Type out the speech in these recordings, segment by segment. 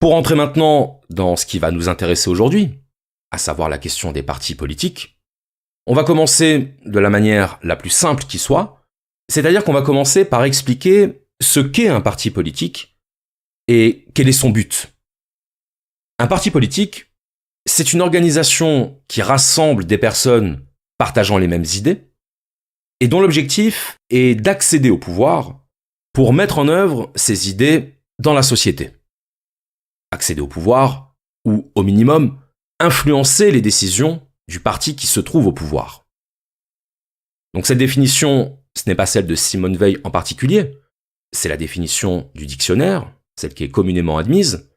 Pour entrer maintenant dans ce qui va nous intéresser aujourd'hui, à savoir la question des partis politiques, on va commencer de la manière la plus simple qui soit, c'est-à-dire qu'on va commencer par expliquer ce qu'est un parti politique et quel est son but. Un parti politique, c'est une organisation qui rassemble des personnes partageant les mêmes idées et dont l'objectif est d'accéder au pouvoir pour mettre en œuvre ces idées dans la société. Accéder au pouvoir, ou au minimum, influencer les décisions du parti qui se trouve au pouvoir. Donc cette définition, ce n'est pas celle de Simone Veil en particulier, c'est la définition du dictionnaire, celle qui est communément admise.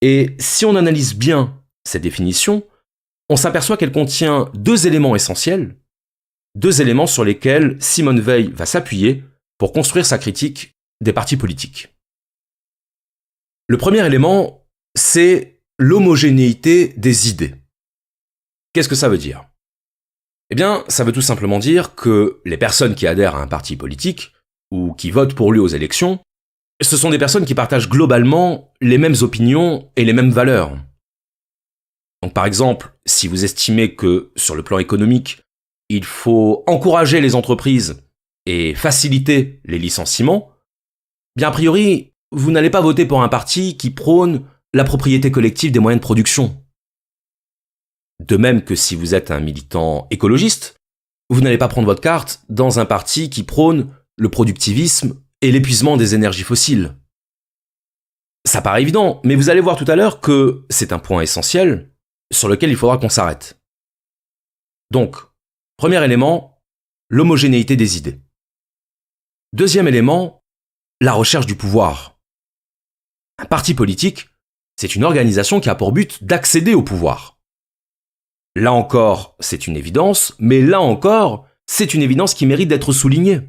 Et si on analyse bien cette définition, on s'aperçoit qu'elle contient deux éléments essentiels, deux éléments sur lesquels Simone Veil va s'appuyer pour construire sa critique des partis politiques. Le premier élément, c'est l'homogénéité des idées. Qu'est-ce que ça veut dire ? Eh bien, ça veut tout simplement dire que les personnes qui adhèrent à un parti politique, ou qui votent pour lui aux élections, ce sont des personnes qui partagent globalement les mêmes opinions et les mêmes valeurs. Donc par exemple, si vous estimez que, sur le plan économique, il faut encourager les entreprises et faciliter les licenciements, bien a priori, vous n'allez pas voter pour un parti qui prône la propriété collective des moyens de production. De même que si vous êtes un militant écologiste, vous n'allez pas prendre votre carte dans un parti qui prône le productivisme et l'épuisement des énergies fossiles. Ça paraît évident, mais vous allez voir tout à l'heure que c'est un point essentiel sur lequel il faudra qu'on s'arrête. Donc, premier élément, l'homogénéité des idées. Deuxième élément, la recherche du pouvoir. Un parti politique, c'est une organisation qui a pour but d'accéder au pouvoir. Là encore, c'est une évidence, mais là encore, c'est une évidence qui mérite d'être soulignée.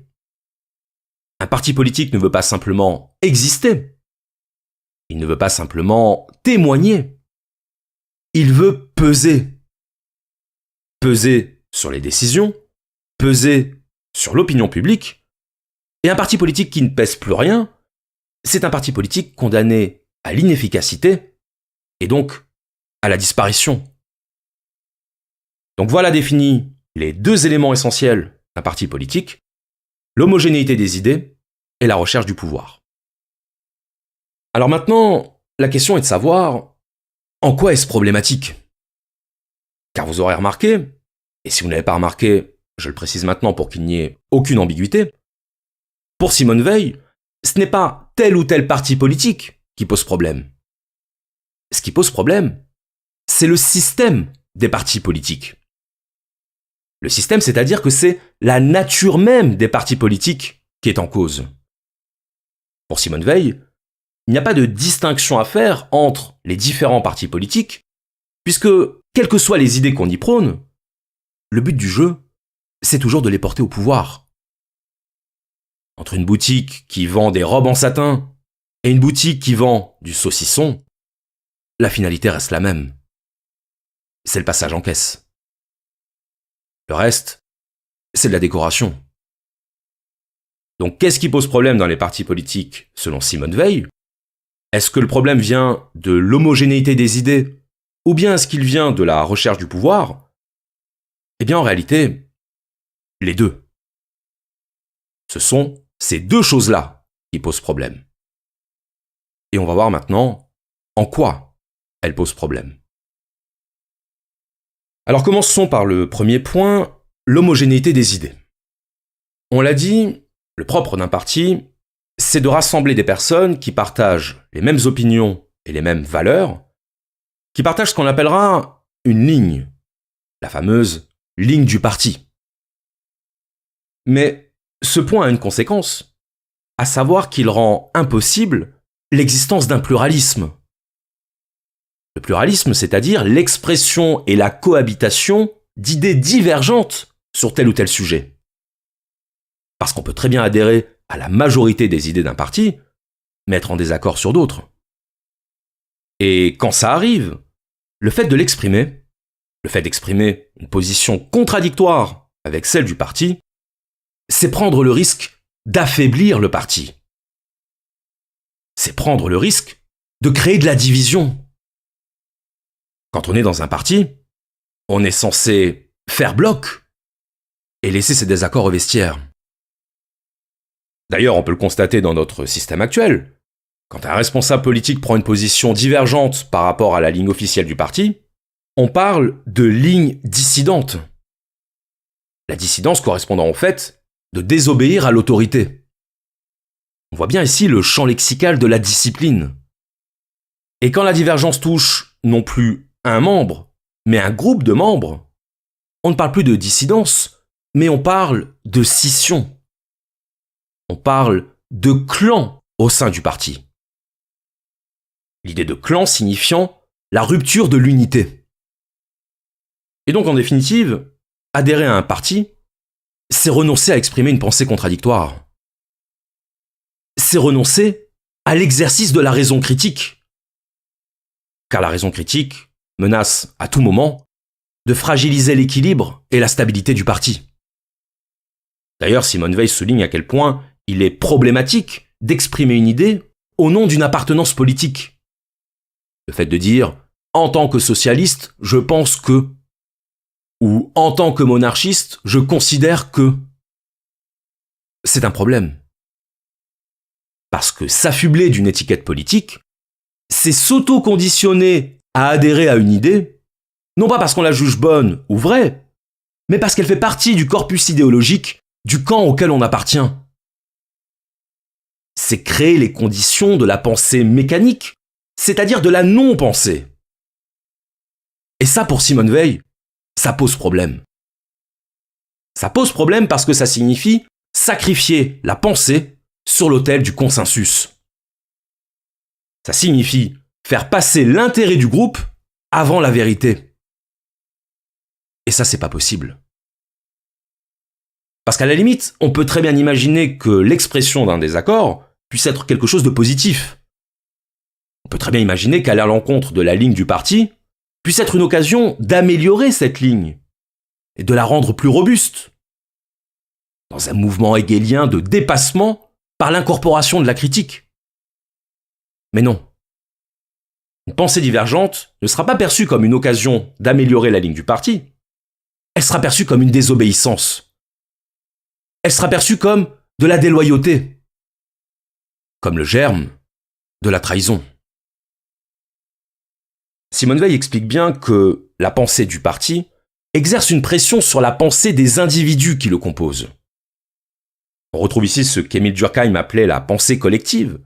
Un parti politique ne veut pas simplement exister. Il ne veut pas simplement témoigner. Il veut peser. Peser sur les décisions, peser sur l'opinion publique. Et un parti politique qui ne pèse plus rien, c'est un parti politique condamné à l'inefficacité et donc à la disparition. Donc voilà définis les deux éléments essentiels d'un parti politique, l'homogénéité des idées et la recherche du pouvoir. Alors maintenant, la question est de savoir en quoi est-ce problématique ? Car vous aurez remarqué, et si vous n'avez pas remarqué, je le précise maintenant pour qu'il n'y ait aucune ambiguïté, pour Simone Veil, ce n'est pas tel ou tel parti politique qui pose problème. Ce qui pose problème, c'est le système des partis politiques. Le système, c'est-à-dire que c'est la nature même des partis politiques qui est en cause. Pour Simone Veil, il n'y a pas de distinction à faire entre les différents partis politiques, puisque, quelles que soient les idées qu'on y prône, le but du jeu, c'est toujours de les porter au pouvoir. Entre une boutique qui vend des robes en satin et une boutique qui vend du saucisson, la finalité reste la même. C'est le passage en caisse. Le reste, c'est de la décoration. Donc qu'est-ce qui pose problème dans les partis politiques selon Simone Veil ? Est-ce que le problème vient de l'homogénéité des idées ou bien est-ce qu'il vient de la recherche du pouvoir ? Eh bien en réalité, les deux. Ce sont ces deux choses-là qui posent problème. Et on va voir maintenant en quoi elles posent problème. Alors commençons par le premier point, l'homogénéité des idées. On l'a dit, le propre d'un parti, c'est de rassembler des personnes qui partagent les mêmes opinions et les mêmes valeurs, qui partagent ce qu'on appellera une ligne, la fameuse ligne du parti. Mais ce point a une conséquence, à savoir qu'il rend impossible l'existence d'un pluralisme. Le pluralisme, c'est-à-dire l'expression et la cohabitation d'idées divergentes sur tel ou tel sujet. Parce qu'on peut très bien adhérer à la majorité des idées d'un parti, mais être en désaccord sur d'autres. Et quand ça arrive, le fait d'exprimer une position contradictoire avec celle du parti, c'est prendre le risque d'affaiblir le parti. C'est prendre le risque de créer de la division. Quand on est dans un parti, on est censé faire bloc et laisser ses désaccords au vestiaire. D'ailleurs, on peut le constater dans notre système actuel. Quand un responsable politique prend une position divergente par rapport à la ligne officielle du parti, on parle de ligne dissidente. La dissidence correspondant au fait de désobéir à l'autorité. On voit bien ici le champ lexical de la discipline. Et quand la divergence touche non plus un membre, mais un groupe de membres, on ne parle plus de dissidence, mais on parle de scission. On parle de clan au sein du parti. L'idée de clan signifiant la rupture de l'unité. Et donc en définitive, adhérer à un parti, c'est renoncer à exprimer une pensée contradictoire. C'est renoncer à l'exercice de la raison critique. Car la raison critique menace à tout moment de fragiliser l'équilibre et la stabilité du parti. D'ailleurs, Simone Veil souligne à quel point il est problématique d'exprimer une idée au nom d'une appartenance politique. Le fait de dire « en tant que socialiste, je pense que » ou « en tant que monarchiste, je considère que », c'est un problème. Parce que s'affubler d'une étiquette politique, c'est s'auto-conditionner à adhérer à une idée, non pas parce qu'on la juge bonne ou vraie, mais parce qu'elle fait partie du corpus idéologique du camp auquel on appartient. C'est créer les conditions de la pensée mécanique, c'est-à-dire de la non-pensée. Et ça, pour Simone Veil, ça pose problème. Ça pose problème parce que ça signifie sacrifier la pensée sur l'autel du consensus. Ça signifie faire passer l'intérêt du groupe avant la vérité. Et ça, c'est pas possible. Parce qu'à la limite, on peut très bien imaginer que l'expression d'un désaccord puisse être quelque chose de positif. On peut très bien imaginer qu'aller à l'encontre de la ligne du parti puisse être une occasion d'améliorer cette ligne et de la rendre plus robuste, dans un mouvement hegelien de dépassement par l'incorporation de la critique. Mais non. Une pensée divergente ne sera pas perçue comme une occasion d'améliorer la ligne du parti. Elle sera perçue comme une désobéissance. Elle sera perçue comme de la déloyauté, comme le germe de la trahison. Simone Veil explique bien que la pensée du parti exerce une pression sur la pensée des individus qui le composent. On retrouve ici ce qu'Émile Durkheim appelait la pensée collective,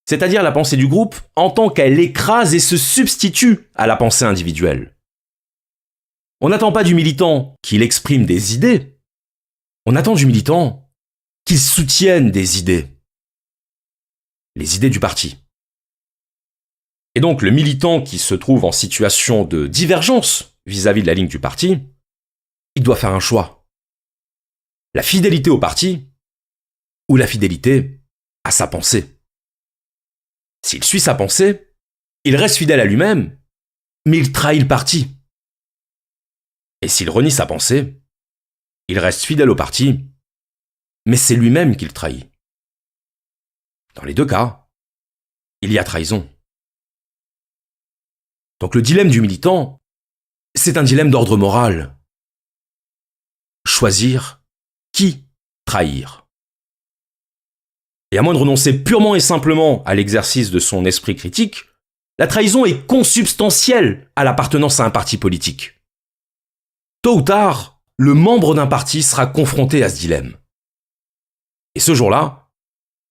c'est-à-dire la pensée du groupe en tant qu'elle écrase et se substitue à la pensée individuelle. On n'attend pas du militant qu'il exprime des idées, on attend du militant qu'il soutienne des idées. Les idées du parti. Et donc le militant qui se trouve en situation de divergence vis-à-vis de la ligne du parti, il doit faire un choix. La fidélité au parti ou la fidélité à sa pensée. S'il suit sa pensée, il reste fidèle à lui-même, mais il trahit le parti. Et s'il renie sa pensée, il reste fidèle au parti, mais c'est lui-même qu'il trahit. Dans les deux cas, il y a trahison. Donc le dilemme du militant, c'est un dilemme d'ordre moral. Choisir qui trahir. Et à moins de renoncer purement et simplement à l'exercice de son esprit critique, la trahison est consubstantielle à l'appartenance à un parti politique. Tôt ou tard, le membre d'un parti sera confronté à ce dilemme. Et ce jour-là,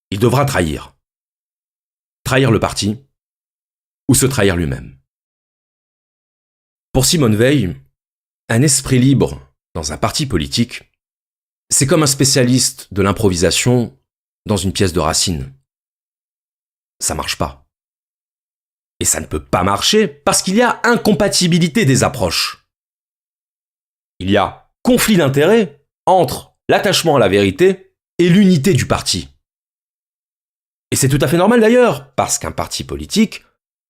il devra trahir. Trahir le parti ou se trahir lui-même. Pour Simone Veil, un esprit libre dans un parti politique, c'est comme un spécialiste de l'improvisation dans une pièce de Racine. Ça marche pas. Et ça ne peut pas marcher parce qu'il y a incompatibilité des approches. Il y a conflit d'intérêts entre l'attachement à la vérité et l'unité du parti. Et c'est tout à fait normal d'ailleurs, parce qu'un parti politique,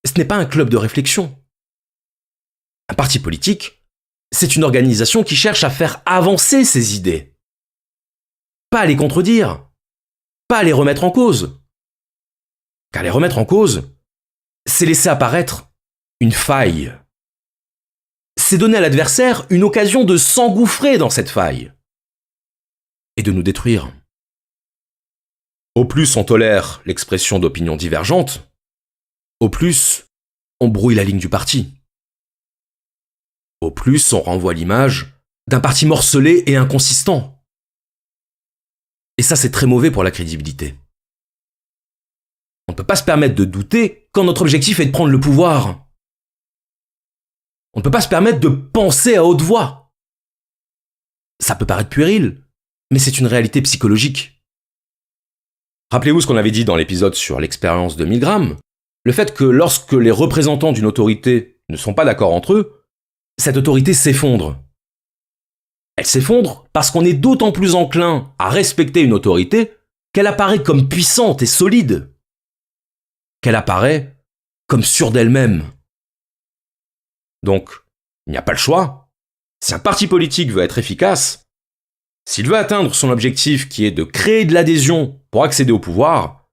ce n'est pas un club de réflexion. Un parti politique, c'est une organisation qui cherche à faire avancer ses idées. Pas à les contredire, pas à les remettre en cause. Car les remettre en cause, c'est laisser apparaître une faille. C'est donner à l'adversaire une occasion de s'engouffrer dans cette faille et de nous détruire. Au plus on tolère l'expression d'opinions divergentes, au plus on brouille la ligne du parti. Au plus on renvoie l'image d'un parti morcelé et inconsistant. Et ça, c'est très mauvais pour la crédibilité. On ne peut pas se permettre de douter quand notre objectif est de prendre le pouvoir. On ne peut pas se permettre de penser à haute voix. Ça peut paraître puéril, mais c'est une réalité psychologique. Rappelez-vous ce qu'on avait dit dans l'épisode sur l'expérience de Milgram, le fait que lorsque les représentants d'une autorité ne sont pas d'accord entre eux, cette autorité s'effondre. Elle s'effondre parce qu'on est d'autant plus enclin à respecter une autorité qu'elle apparaît comme puissante et solide, qu'elle apparaît comme sûre d'elle-même. Donc, il n'y a pas le choix. Si un parti politique veut être efficace, s'il veut atteindre son objectif qui est de créer de l'adhésion pour accéder au pouvoir,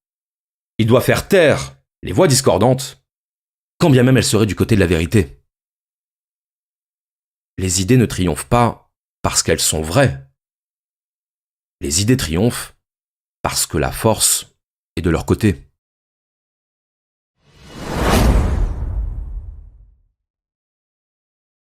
il doit faire taire les voix discordantes, quand bien même elles seraient du côté de la vérité. Les idées ne triomphent pas parce qu'elles sont vraies. Les idées triomphent parce que la force est de leur côté.